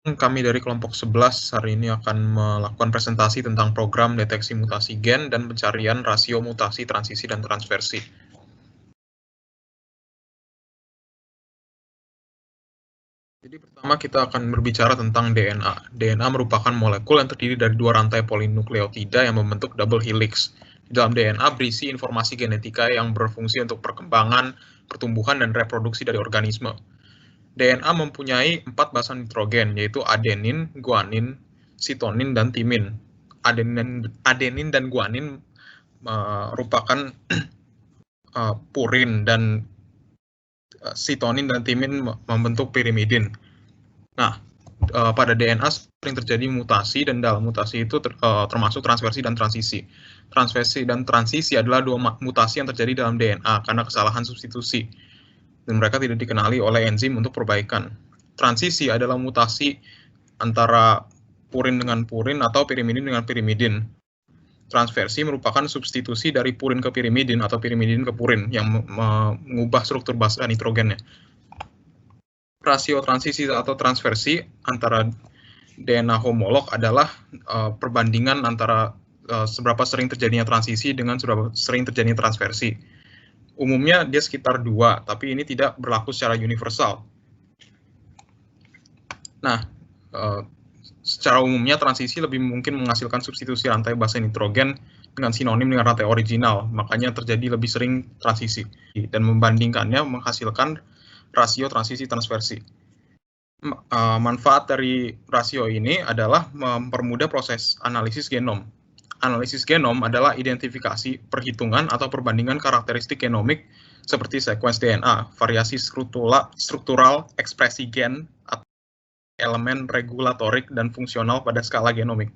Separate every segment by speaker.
Speaker 1: Kami dari kelompok 11 hari ini akan melakukan presentasi tentang program deteksi mutasi gen dan pencarian rasio mutasi, transisi, dan transversi. Jadi pertama kita akan berbicara tentang DNA. DNA merupakan molekul yang terdiri dari dua rantai polinukleotida yang membentuk double helix. Di dalam DNA berisi informasi genetika yang berfungsi untuk perkembangan, pertumbuhan, dan reproduksi dari organisme. DNA mempunyai 4 basa nitrogen, yaitu adenin, guanin, sitonin, dan timin. Adenin dan guanin merupakan purin, dan sitonin dan timin membentuk pirimidin. Nah, pada DNA sering terjadi mutasi, dan dalam mutasi itu termasuk transversi dan transisi. Transversi dan transisi adalah dua mutasi yang terjadi dalam DNA karena kesalahan substitusi, dan mereka tidak dikenali oleh enzim untuk perbaikan. Transisi adalah mutasi antara purin dengan purin atau pirimidin dengan pirimidin. Transversi merupakan substitusi dari purin ke pirimidin atau pirimidin ke purin yang mengubah struktur basa nitrogennya. Rasio transisi atau transversi antara DNA homolog adalah perbandingan antara seberapa sering terjadinya transisi dengan seberapa sering terjadinya transversi. Umumnya dia sekitar 2, tapi ini tidak berlaku secara universal. Nah, secara umumnya transisi lebih mungkin menghasilkan substitusi rantai basa nitrogen dengan sinonim dengan rantai original, makanya terjadi lebih sering transisi. Dan membandingkannya menghasilkan rasio transisi transversi. Manfaat dari rasio ini adalah mempermudah proses analisis genom. Analisis genom adalah identifikasi, perhitungan, atau perbandingan karakteristik genomik seperti sequence DNA, variasi struktural, ekspresi gen, atau elemen regulatorik dan fungsional pada skala genomik.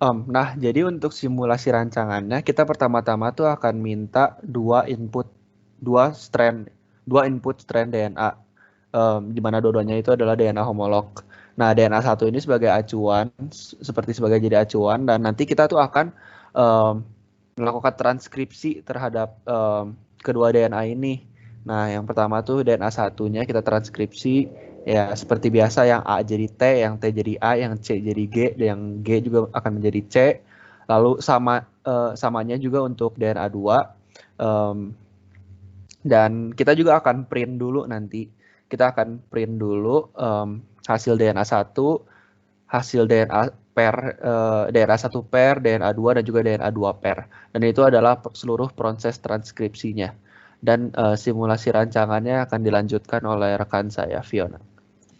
Speaker 2: Nah, jadi untuk simulasi rancangannya, kita pertama-tama tuh akan minta dua input strand DNA, di mana dua-duanya itu adalah DNA homolog. Nah, DNA satu ini sebagai acuan, sebagai jadi acuan, dan nanti kita tuh akan melakukan transkripsi terhadap kedua DNA ini. Nah, yang pertama tuh DNA satunya kita transkripsi, ya seperti biasa, yang A jadi T, yang T jadi A, yang C jadi G, dan yang G juga akan menjadi C. Lalu samanya juga untuk DNA 2. Dan kita juga akan print dulu nanti. Kita akan print dulu hasil DNA 1, hasil DNA per DNA 1 per, DNA 2, dan juga DNA 2 per. Dan itu adalah seluruh proses transkripsinya. Dan simulasi rancangannya akan dilanjutkan oleh rekan saya, Fiona.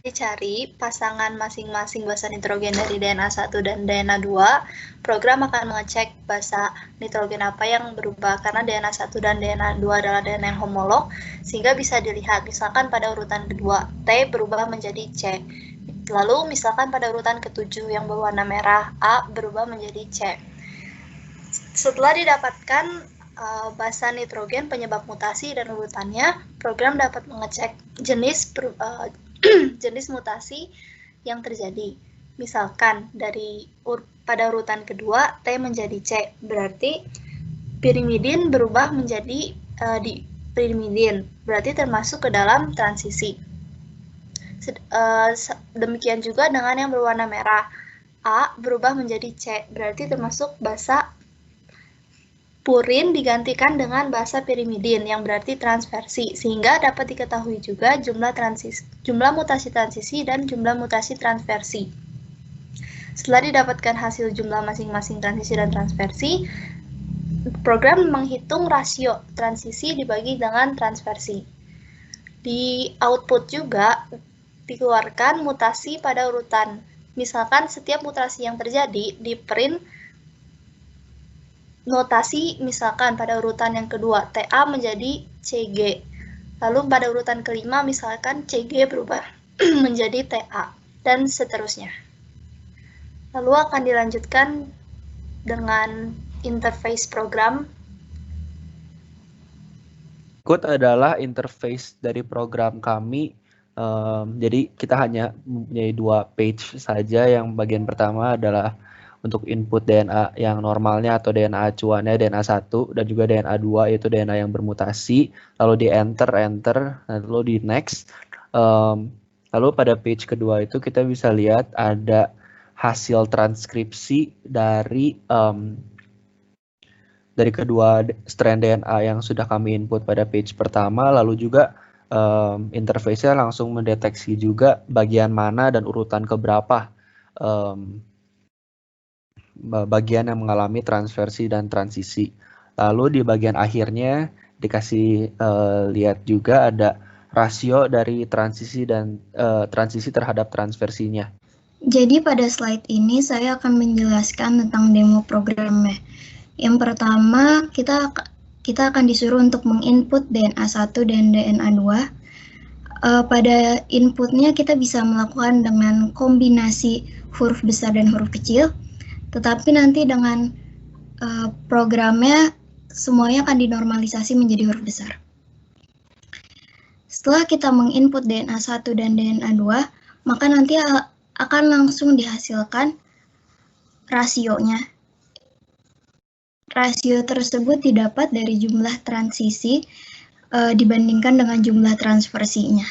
Speaker 3: Dicari pasangan masing-masing basa nitrogen dari DNA 1 dan DNA 2, program akan mengecek basa nitrogen apa yang berubah karena DNA 1 dan DNA 2 adalah DNA yang homolog, sehingga bisa dilihat misalkan pada urutan kedua T berubah menjadi C. Lalu misalkan pada urutan ke-7 yang berwarna merah A berubah menjadi C. Setelah didapatkan basa nitrogen penyebab mutasi dan urutannya, program dapat mengecek jenis mutasi yang terjadi. Misalkan pada urutan kedua T menjadi C, berarti pirimidin berubah menjadi pirimidin, berarti termasuk ke dalam transisi. Demikian juga dengan yang berwarna merah, A berubah menjadi C, berarti termasuk basa purin digantikan dengan basa pirimidin yang berarti transversi, sehingga dapat diketahui juga jumlah mutasi transisi dan jumlah mutasi transversi. Setelah didapatkan hasil jumlah masing-masing transisi dan transversi, program menghitung rasio transisi dibagi dengan transversi. Di output juga dikeluarkan mutasi pada urutan. Misalkan setiap mutasi yang terjadi di print notasi, misalkan pada urutan yang kedua TA menjadi CG, lalu pada urutan kelima misalkan CG berubah menjadi TA, dan seterusnya. Lalu akan dilanjutkan dengan interface program.
Speaker 2: Berikut adalah interface dari program kami. Jadi kita hanya mempunyai 2 page saja. Yang bagian pertama adalah untuk input DNA yang normalnya atau DNA acuannya DNA 1 dan juga DNA 2 yaitu DNA yang bermutasi. Lalu di enter, lalu di next. Lalu pada page kedua itu kita bisa lihat ada hasil transkripsi dari kedua strand DNA yang sudah kami input pada page pertama, lalu juga interface-nya langsung mendeteksi juga bagian mana dan urutan keberapa bagian yang mengalami transversi dan transisi. Lalu di bagian akhirnya dikasih lihat juga ada rasio dari transisi dan transisi terhadap transversinya.
Speaker 4: Jadi pada slide ini saya akan menjelaskan tentang demo programnya. Yang pertama, kita akan disuruh untuk menginput DNA 1 dan DNA 2. Pada inputnya kita bisa melakukan dengan kombinasi huruf besar dan huruf kecil, tetapi nanti dengan programnya semuanya akan dinormalisasi menjadi huruf besar. Setelah kita menginput DNA 1 dan DNA 2, maka nanti akan langsung dihasilkan rasionya. Rasio tersebut didapat dari jumlah transisi dibandingkan dengan jumlah transversinya.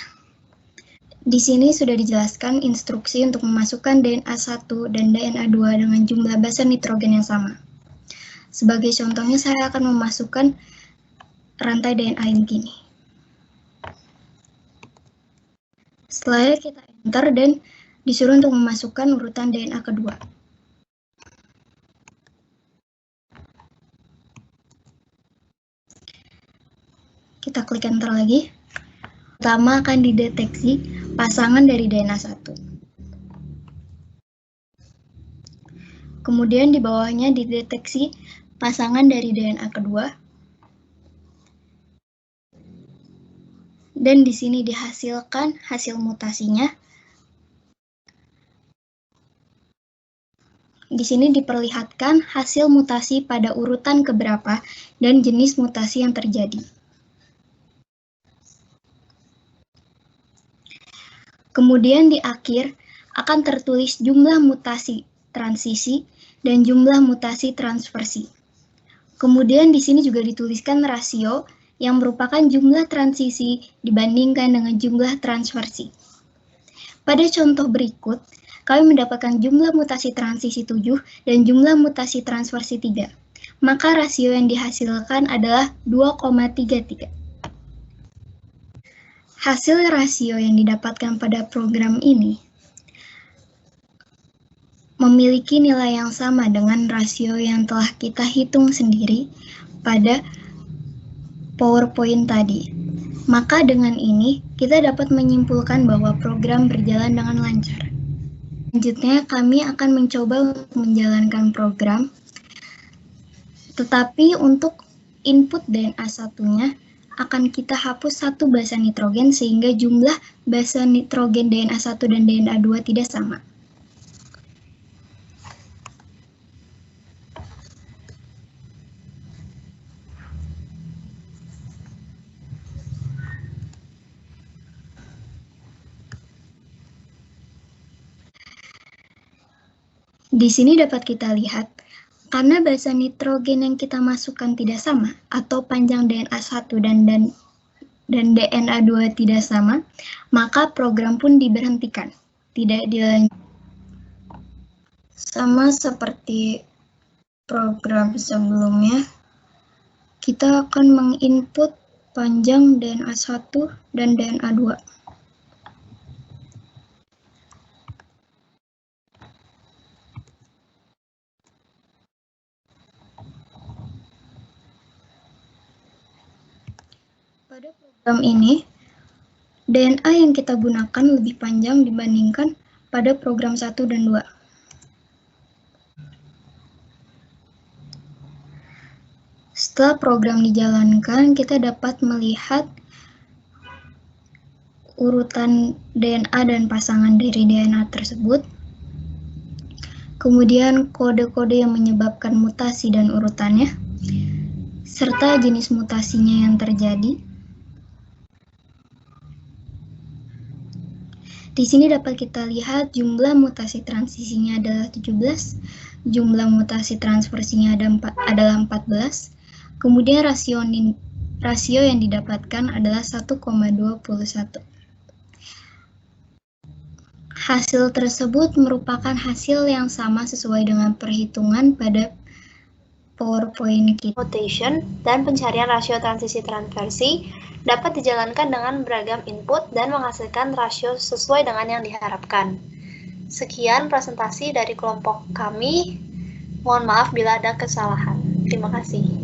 Speaker 4: Di sini sudah dijelaskan instruksi untuk memasukkan DNA 1 dan DNA 2 dengan jumlah basa nitrogen yang sama. Sebagai contohnya, saya akan memasukkan rantai DNA yang begini. Setelah kita enter dan disuruh untuk memasukkan urutan DNA kedua. Kita klik enter lagi. Pertama akan dideteksi pasangan dari DNA 1. Kemudian di bawahnya dideteksi pasangan dari DNA kedua. Dan di sini dihasilkan hasil mutasinya. Di sini diperlihatkan hasil mutasi pada urutan keberapa dan jenis mutasi yang terjadi. Kemudian di akhir akan tertulis jumlah mutasi transisi dan jumlah mutasi transversi. Kemudian di sini juga dituliskan rasio yang merupakan jumlah transisi dibandingkan dengan jumlah transversi. Pada contoh berikut, kami mendapatkan jumlah mutasi transisi 7 dan jumlah mutasi transversi 3. Maka rasio yang dihasilkan adalah 2,33. Hasil rasio yang didapatkan pada program ini memiliki nilai yang sama dengan rasio yang telah kita hitung sendiri pada PowerPoint tadi. Maka dengan ini, kita dapat menyimpulkan bahwa program berjalan dengan lancar. Selanjutnya, kami akan mencoba untuk menjalankan program, tetapi untuk input DNA satunya, akan kita hapus satu basa nitrogen sehingga jumlah basa nitrogen DNA 1 dan DNA 2 tidak sama. Di sini dapat kita lihat, karena basa nitrogen yang kita masukkan tidak sama, atau panjang DNA 1 dan DNA 2 tidak sama, maka program pun diberhentikan, tidak dilanjutkan. Sama seperti program sebelumnya, kita akan menginput panjang DNA 1 dan DNA 2. Pada program ini, DNA yang kita gunakan lebih panjang dibandingkan pada program 1 dan 2. Setelah program dijalankan, kita dapat melihat urutan DNA dan pasangan dari DNA tersebut, kemudian kode-kode yang menyebabkan mutasi dan urutannya, serta jenis mutasinya yang terjadi. Di sini dapat kita lihat jumlah mutasi transisinya adalah 17, jumlah mutasi transversinya adalah 14, kemudian rasio yang didapatkan adalah 1,21. Hasil tersebut merupakan hasil yang sama sesuai dengan perhitungan pada PowerPoint kita.
Speaker 3: Notation dan pencarian rasio transisi transversi dapat dijalankan dengan beragam input dan menghasilkan rasio sesuai dengan yang diharapkan. Sekian presentasi dari kelompok kami. Mohon maaf bila ada kesalahan. Terima kasih.